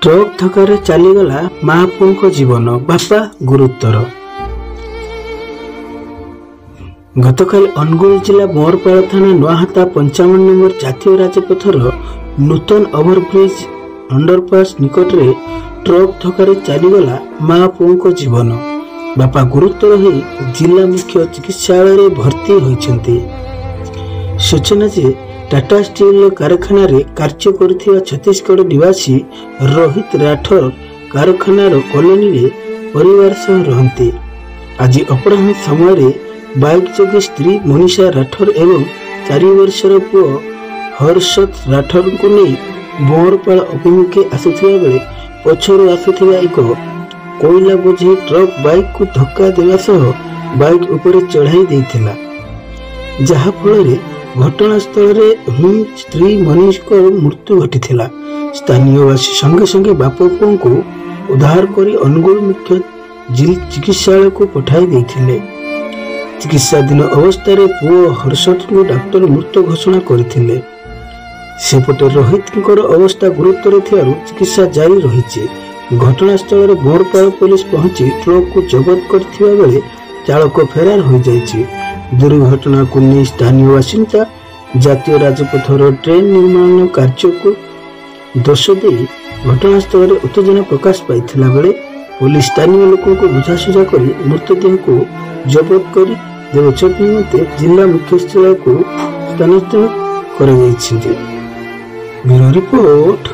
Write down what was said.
Truck धक्का चलीगला मां पुओं जीवन बापा गुरुतर। गतकाल अनुगुल जिला मोरपाड़ थाना नुआहाता 55 नंबर जातीय राजपथर नूतन ओभरब्रिज अंडरपास निकट में ट्रक धक्का चलीगला मां पुओं जीवन बापा गुरुतर हो जिला मुख्य चिकित्सालय भर्ती होइछन्ति। सूचना जे टाटा स्टील कारखाना रे कार्य करुथिबा छत्तीसगढ़ निवासी रोहित राठौर कारखानार कॉलोनी रे परिवार सह रहंती। आज अपराह्न समय बाइक जोगे स्त्री मनीषा राठौर एवं 4 वर्षर पुओ हर्षद राठौर को नहीं बोरपाड़ अभिमुखे आसुथिबा बेले पछरु आसुथिबा एक कोयला बोझी ट्रक बाइक को धक्का देवा सह बाइक उपरे चढ़ाई देथिला, जहा फल घटनास्थल स्त्री मनीष को मृत्यु घटी। स्थानीयवासी संगे संगे बाप पुओं को उद्धार करी अनुगुल मुख्य चिकित्सालय को पठाई देथिले। चिकित्साधीन अवस्था पुओ हर्षद को डाक्टर मृत घोषणा करथिले। सेपटे रोहित अवस्था गुरुतर थियारु चिकित्सा जारी रही। घटनास्थल बोरपाड़ पुलिस पहुंची ट्रक को जबत करथिबा बेले चालक फेरार हो जाइछि। दुर्घटना को नहीं स्थानीय बासिंदा जातीय राजपथर ट्रेन निर्माण कार्य को दोष दे घटनास्थल उत्तेजना प्रकाश पाइथिला बेले पुलिस स्थानीय लोकों को बुझासुझा कर मृतदेह को जबत कर देवचक निमंते जिला मुख्य चिकित्सालय को स्थानांतरित कर। Bureau report.